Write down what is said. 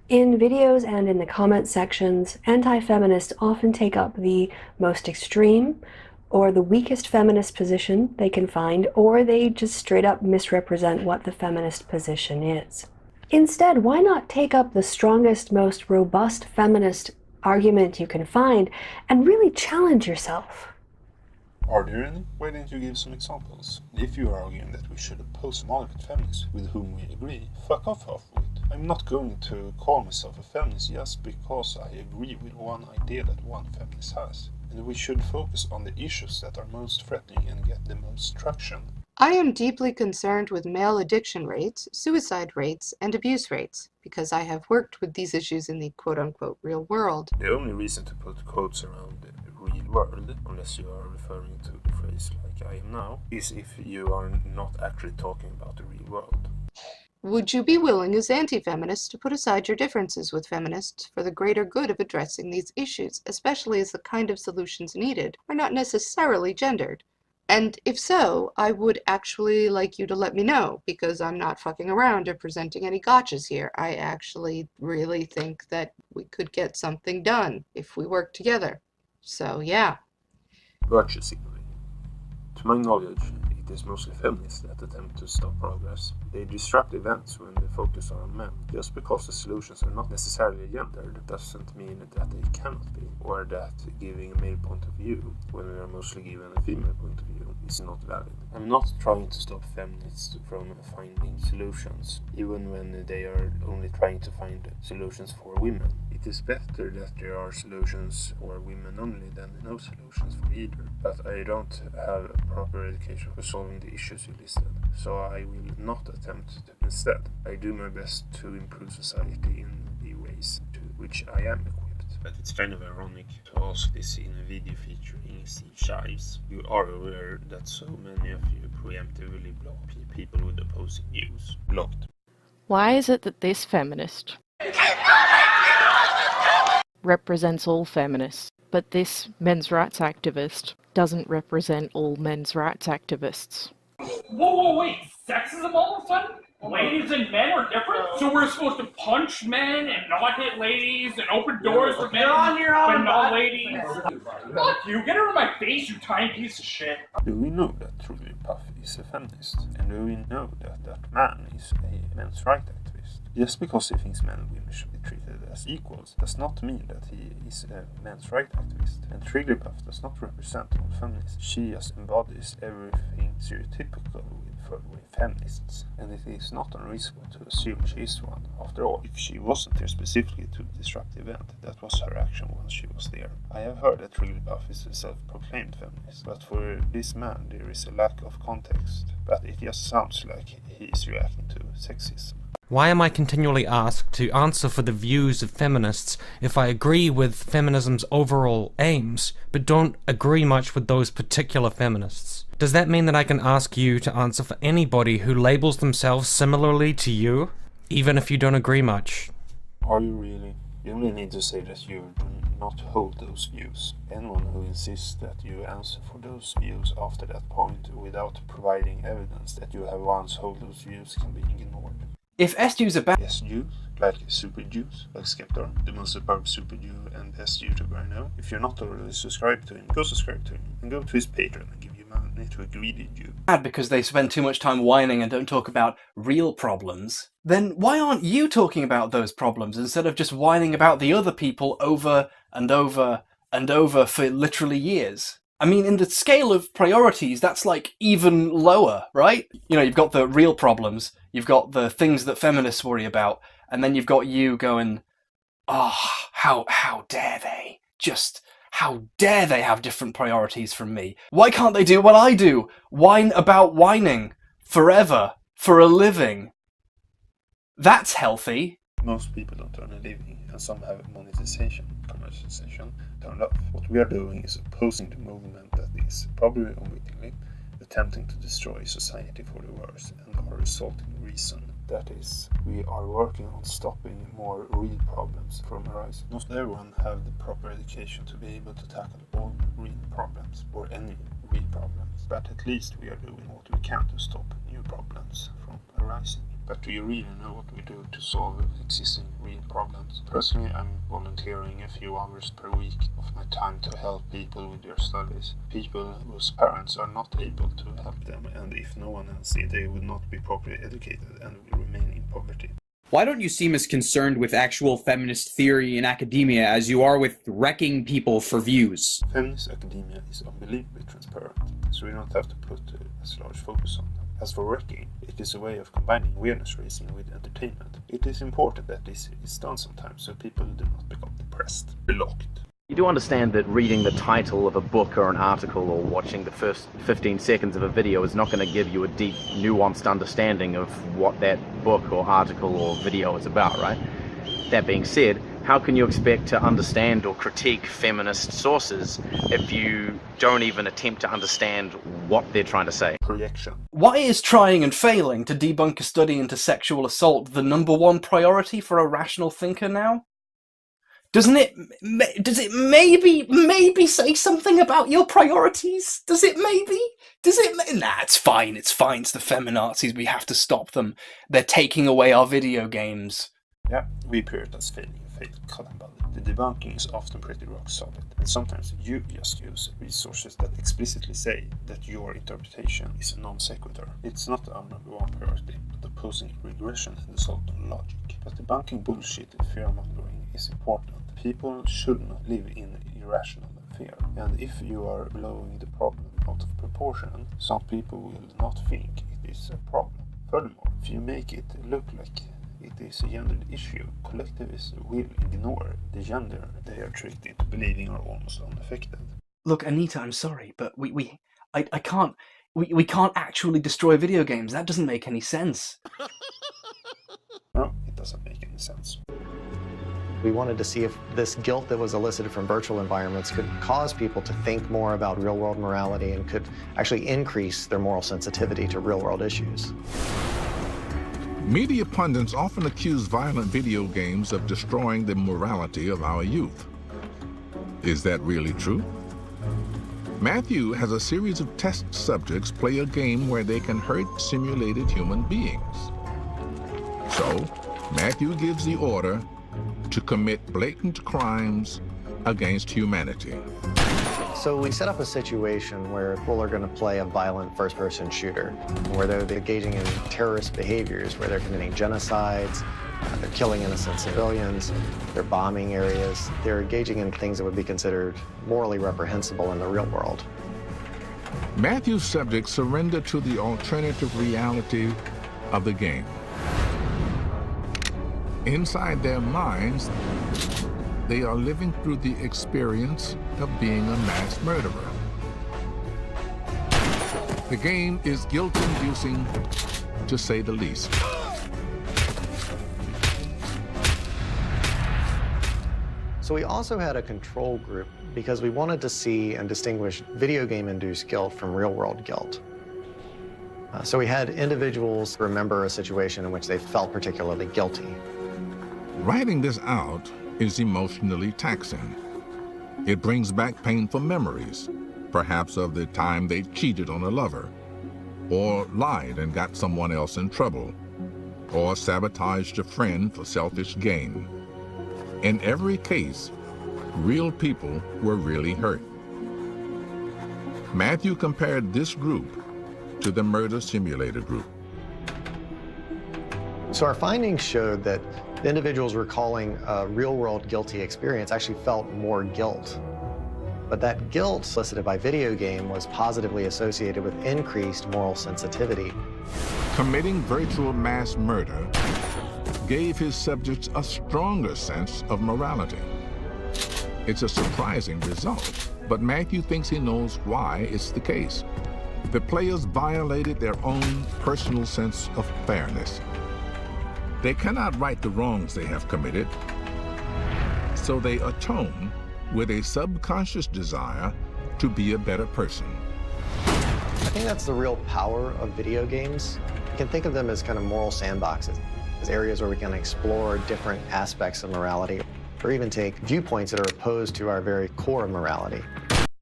In videos and in the comment sections, anti-feminists often take up the most extreme or the weakest feminist position they can find, or they just straight up misrepresent what the feminist position is. Instead, why not take up the strongest, most robust feminist argument you can find and really challenge yourself? Are there any? Why don't you give some examples? If you are arguing that we should oppose moderate feminists with whom we agree, fuck off half of it. I'm not going to call myself a feminist just because I agree with one idea that one feminist has. And we should focus on the issues that are most threatening and get the most traction. I am deeply concerned with male addiction rates, suicide rates, and abuse rates, because I have worked with these issues in the quote-unquote real world. The only reason to put quotes around the real world, unless you are referring to the phrase like I am now, is if you are not actually talking about the real world. Would you be willing as anti-feminists to put aside your differences with feminists for the greater good of addressing these issues, especially as the kind of solutions needed are not necessarily gendered? And if so, I would actually like you to let me know, because I'm not fucking around or presenting any gotchas here. I actually really think that we could get something done if we work together. So, yeah. Virtuously. To my knowledge, it is mostly feminists that attempt to stop progress. They disrupt events when the focus are on men. Just because the solutions are not necessarily gendered doesn't mean that they cannot be, or that giving a male point of view, when we are mostly given a female point of view, is not valid. I'm not trying to stop feminists from finding solutions, even when they are only trying to find solutions for women. It is better that there are solutions for women only than no solutions for either, but I don't have a proper education for solving the issues you listed, so I will not attempt to. Instead, I do my best to improve society in the ways to which I am equipped. But it's kind of ironic to ask this in a video featuring SJWs. You are aware that so many of you preemptively block people with opposing views. Blocked. Why is it that this feminist represents all feminists, but this men's rights activist doesn't represent all men's rights activists? Whoa, wait, sexism all of a sudden? Ladies and men are different? So we're supposed to punch men and not hit ladies and open doors for men, but not ladies? Fuck you, get out of my face, you tiny piece of shit. Do we know that Truly Puff is a feminist? And do we know that that man is a men's rights activist? Just because he thinks men and women should be treated as equals does not mean that he is a men's rights activist. And Puff does not represent all feminists. She just embodies everything stereotypical with feminists, and it is not unreasonable to assume she is one. After all, if she wasn't there specifically to disrupt the event, that was her action once she was there. I have heard that Buff is a self-proclaimed feminist, but for this man there is a lack of context, but it just sounds like he is reacting to sexism. Why am I continually asked to answer for the views of feminists if I agree with feminism's overall aims, but don't agree much with those particular feminists? Does that mean that I can ask you to answer for anybody who labels themselves similarly to you, even if you don't agree much? Are you really? You only need to say that you do not hold those views. Anyone who insists that you answer for those views after that point without providing evidence that you have once held those views can be ignored. If SJWs are bad... SJWs, like Super Jews, like Skeptor, the most superb Super Jew and best YouTuber I know. If you're not already subscribed to him, go subscribe to him and go to his Patreon and give you money to a greedy Jew. Bad because they spend too much time whining and don't talk about real problems, then why aren't you talking about those problems instead of just whining about the other people over and over and over for literally years? I mean, in the scale of priorities, that's like even lower, right? You know, you've got the real problems, you've got the things that feminists worry about, and then you've got you going, oh, how dare they? Just, how dare they have different priorities from me? Why can't they do what I do? Whine about whining forever for a living. That's healthy. Most people don't earn a living, and some have monetization, commercialization, turned off. What we are doing is opposing the movement that is, probably unwittingly, attempting to destroy society for the worse and our resulting reason. That is, we are working on stopping more real problems from arising. Not everyone have the proper education to be able to tackle all real problems, or any real problems, but at least we are doing what we can to stop new problems from arising. But do you really know what we do to solve existing real problems? Personally, I'm volunteering a few hours per week of my time to help people with their studies. People whose parents are not able to help them, and if no one else did, they would not be properly educated and would remain in poverty. Why don't you seem as concerned with actual feminist theory in academia as you are with wrecking people for views? Feminist academia is unbelievably transparent, so we don't have to put as large focus on them. As for wrecking, it is a way of combining awareness raising with entertainment. It is important that this is done sometimes so people do not become depressed, blocked. You do understand that reading the title of a book or an article or watching the first 15 seconds of a video is not going to give you a deep, nuanced understanding of what that book or article or video is about, right? That being said, how can you expect to understand or critique feminist sources if you don't even attempt to understand what they're trying to say? Projection. Why is trying and failing to debunk a study into sexual assault the #1 priority for a rational thinker now? Does it maybe say something about your priorities? Does it maybe? Nah, it's fine, it's the feminazis, we have to stop them. They're taking away our video games. Yeah, we appear it as failing a failed Column. The debunking is often pretty rock solid, and sometimes you just use resources that explicitly say that your interpretation is a non sequitur. It's not our #1 priority, but opposing regression and assault on logic. But debunking bullshit and fear-mongering is important. People should not live in irrational fear, and if you are blowing the problem out of proportion, some people will not think it is a problem. Furthermore, if you make it look like it is a gendered issue, collectivists will ignore the gender they are tricked into believing are almost unaffected. Look, Anita, I'm sorry, but I can't actually destroy video games. That doesn't make any sense. No, it doesn't make any sense. We wanted to see if this guilt that was elicited from virtual environments could cause people to think more about real-world morality and could actually increase their moral sensitivity to real-world issues. Media pundits often accuse violent video games of destroying the morality of our youth. Is that really true? Matthew has a series of test subjects play a game where they can hurt simulated human beings. So, Matthew gives the order to commit blatant crimes against humanity. So we set up a situation where people are going to play a violent first-person shooter, where they're engaging in terrorist behaviors, where they're committing genocides, they're killing innocent civilians, they're bombing areas, they're engaging in things that would be considered morally reprehensible in the real world. Matthew's subjects surrender to the alternative reality of the game. Inside their minds, they are living through the experience of being a mass murderer. The game is guilt-inducing, to say the least. So we also had a control group because we wanted to see and distinguish video game-induced guilt from real-world guilt. So we had individuals remember a situation in which they felt particularly guilty. Writing this out is emotionally taxing. It brings back painful memories, perhaps of the time they cheated on a lover, or lied and got someone else in trouble, or sabotaged a friend for selfish gain. In every case, real people were really hurt. Matthew compared this group to the murder simulator group. So our findings showed that the individuals recalling a real-world guilty experience actually felt more guilt. But that guilt elicited by video game was positively associated with increased moral sensitivity. Committing virtual mass murder gave his subjects a stronger sense of morality. It's a surprising result, but Matthew thinks he knows why it's the case. The players violated their own personal sense of fairness. They cannot right the wrongs they have committed, so they atone with a subconscious desire to be a better person. I think that's the real power of video games. You can think of them as kind of moral sandboxes, as areas where we can explore different aspects of morality, or even take viewpoints that are opposed to our very core of morality.